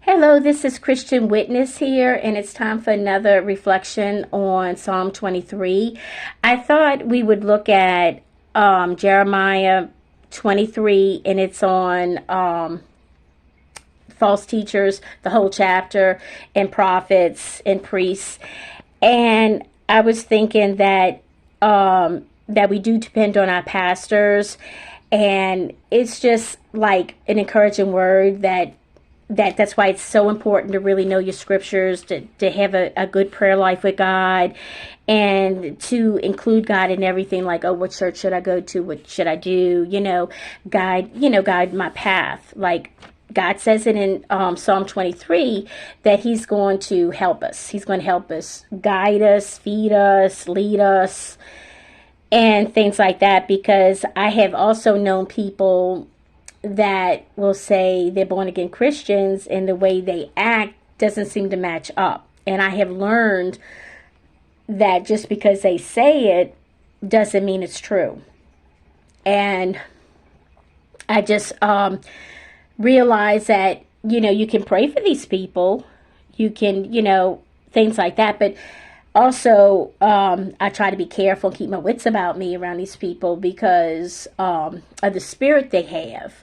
Hello, this is Christian Witness here, and it's time for another reflection on Psalm 23. I thought we would look at Jeremiah 23, and it's on false teachers, the whole chapter, and prophets and priests. And I was thinking that we do depend on our pastors, and it's just like an encouraging word that's why it's so important to really know your scriptures, to have a good prayer life with God, and to include God in everything, like, oh, what church should I go to? What should I do? Guide my path. Like God says it in Psalm 23 that he's going to help us. He's going to help us, guide us, feed us, lead us, and things like that. Because I have also known people that will say they're born again Christians and the way they act doesn't seem to match up. And I have learned that just because they say it doesn't mean it's true. And I just realized that, you can pray for these people. You can, things like that. But also, I try to be careful, keep my wits about me around these people because of the spirit they have.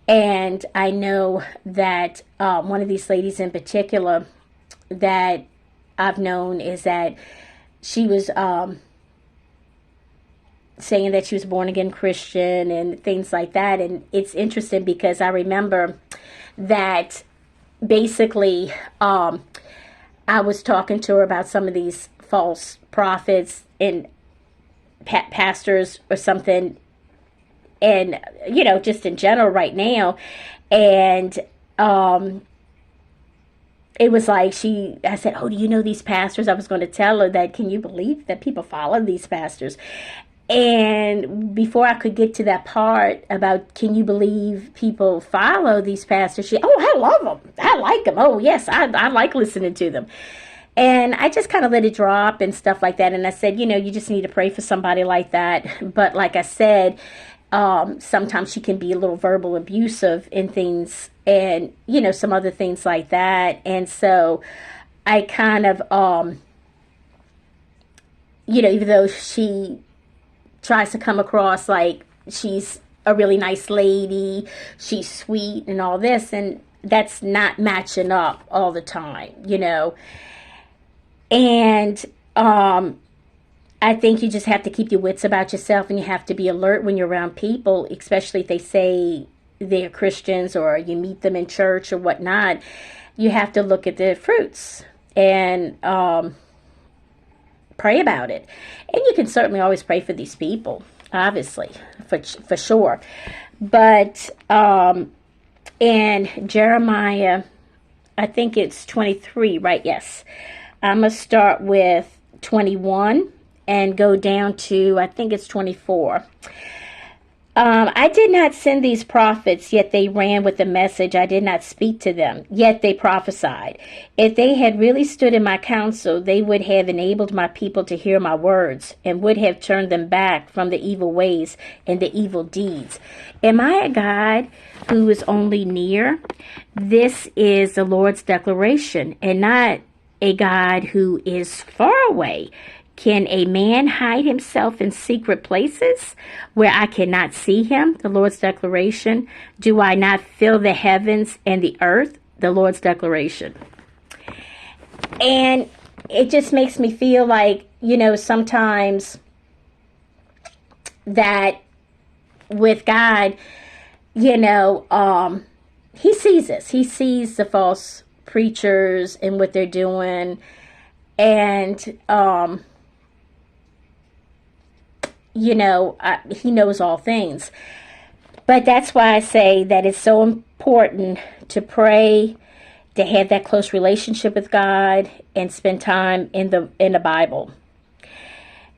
And I know that one of these ladies in particular that I've known is that she was saying that she was born again Christian and things like that. And it's interesting because I remember that basically I was talking to her about some of these false prophets and pastors or something, and just in general right now. And it was like I said, oh, do you know these pastors? I was going to tell her that, can you believe that people follow these pastors? And before I could get to that part about, can you believe people follow these pastors, I love them, I like them, oh yes, I like listening to them. And I just kind of let it drop and stuff like that. And I said, you just need to pray for somebody like that. But like I said, sometimes she can be a little verbal abusive in things, and some other things like that. And so I kind of even though she tries to come across like she's a really nice lady, she's sweet and all this, and that's not matching up all the time. And I think you just have to keep your wits about yourself, and you have to be alert when you're around people, especially if they say they're Christians or you meet them in church or whatnot. You have to look at their fruits and pray about it. And you can certainly always pray for these people, obviously, for sure. But in Jeremiah, I think it's 23, right? Yes. I'm going to start with 21 and go down to, I think it's 24. I did not send these prophets, yet they ran with the message. I did not speak to them, yet they prophesied. If they had really stood in my counsel, they would have enabled my people to hear my words and would have turned them back from the evil ways and the evil deeds. Am I a God who is only near? This is the Lord's declaration, and not a God who is far away. Can a man hide himself in secret places where I cannot see him? The Lord's declaration. Do I not fill the heavens and the earth? The Lord's declaration. And it just makes me feel like, sometimes that with God, he sees us. He sees the false preachers and what they're doing. And, he knows all things. But that's why I say that it's so important to pray, to have that close relationship with God, and spend time in the Bible,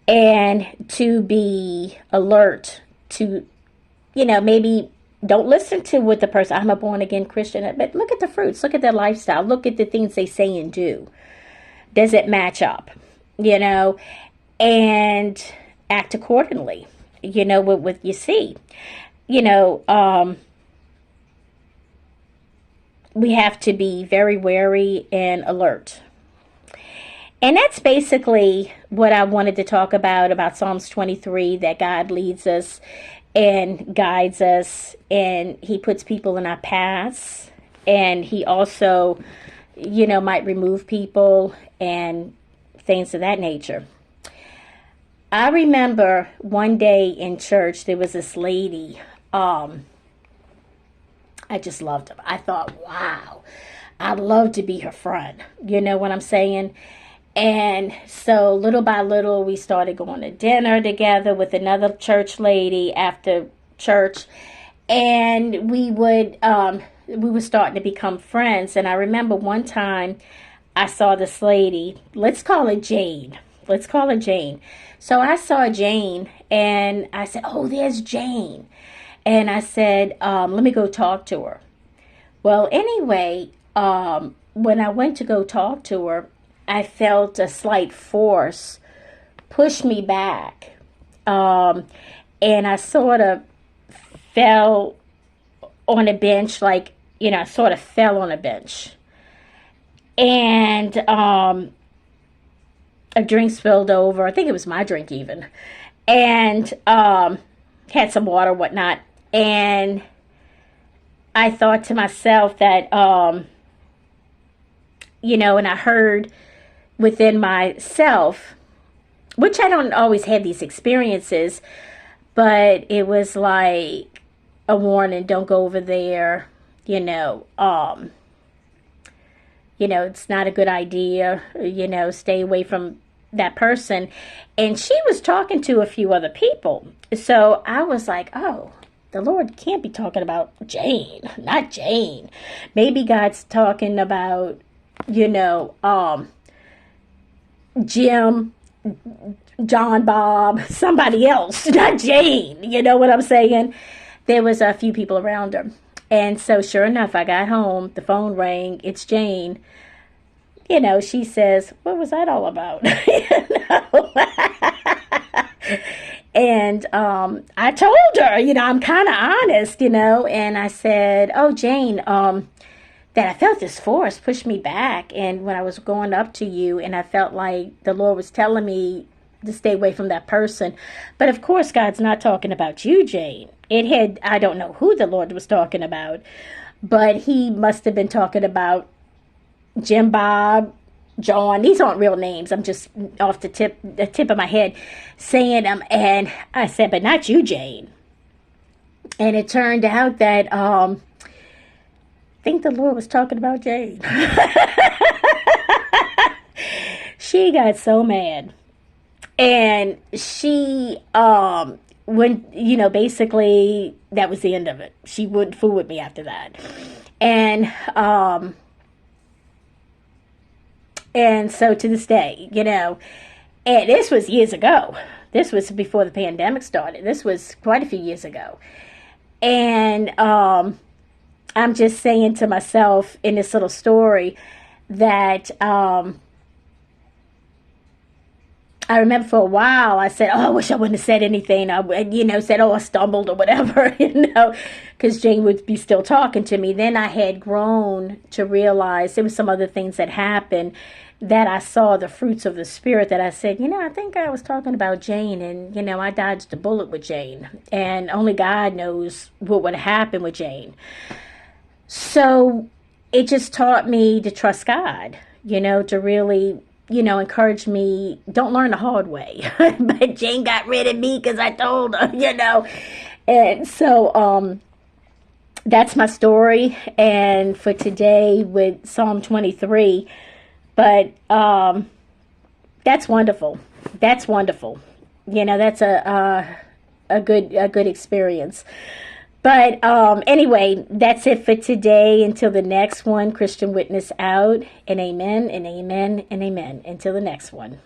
and to be alert to, maybe don't listen to what the person, I'm a born again Christian, but look at the fruits, look at their lifestyle, look at the things they say and do. Does it match up? And act accordingly, with what you see. we have to be very wary and alert. And that's basically what I wanted to talk about Psalms 23, that God leads us and guides us, and he puts people in our paths, and he also, might remove people and things of that nature. I remember one day in church, there was this lady. I just loved her. I thought, wow, I'd love to be her friend. You know what I'm saying? And so little by little, we started going to dinner together with another church lady after church. And we were starting to become friends. And I remember one time I saw this lady, let's call her Jane. Let's call her Jane. So I saw Jane and I said, oh, there's Jane. And I said, let me go talk to her. Well, anyway, when I went to go talk to her, I felt a slight force push me back. And I sort of fell on a bench, like, I sort of fell on a bench. And a drink spilled over. I think it was my drink even. And had some water, whatnot. And I thought to myself that, and I heard within myself, which I don't always have these experiences, but it was like a warning, don't go over there, it's not a good idea, stay away from that person. And she was talking to a few other people. So I was like, oh, the Lord can't be talking about Jane, not Jane. Maybe God's talking about, Jim, John, Bob, somebody else, not Jane. You know what I'm saying? There was a few people around her. And so sure enough, I got home, the phone rang, it's Jane. She says, what was that all about? And I told her, I'm kind of honest, and I said, oh, Jane, that I felt this force push me back. And when I was going up to you, and I felt like the Lord was telling me to stay away from that person. But of course, God's not talking about you, Jane. I don't know who the Lord was talking about, but he must have been talking about Jim, Bob, John. These aren't real names. I'm just off the tip of my head saying them. And I said, but not you, Jane. And it turned out that, I think the Lord was talking about Jane. She got so mad. And she, basically that was the end of it. She wouldn't fool with me after that. And so to this day, and this was years ago. This was before the pandemic started. This was quite a few years ago. And I'm just saying to myself in this little story that I remember for a while I said, oh, I wish I wouldn't have said anything. I said, oh, I stumbled or whatever, because Jane would be still talking to me. Then I had grown to realize there was some other things that happened that I saw the fruits of the Spirit that I said, I think I was talking about Jane, and, I dodged a bullet with Jane. And only God knows what would happen with Jane. So it just taught me to trust God, to really, encourage me, don't learn the hard way. But Jane got rid of me because I told her, And so that's my story. And for today with Psalm 23. But that's wonderful. That's wonderful. That's a good experience. But anyway, that's it for today. Until the next one, Christian Witness out. And amen, and amen, and amen. Until the next one.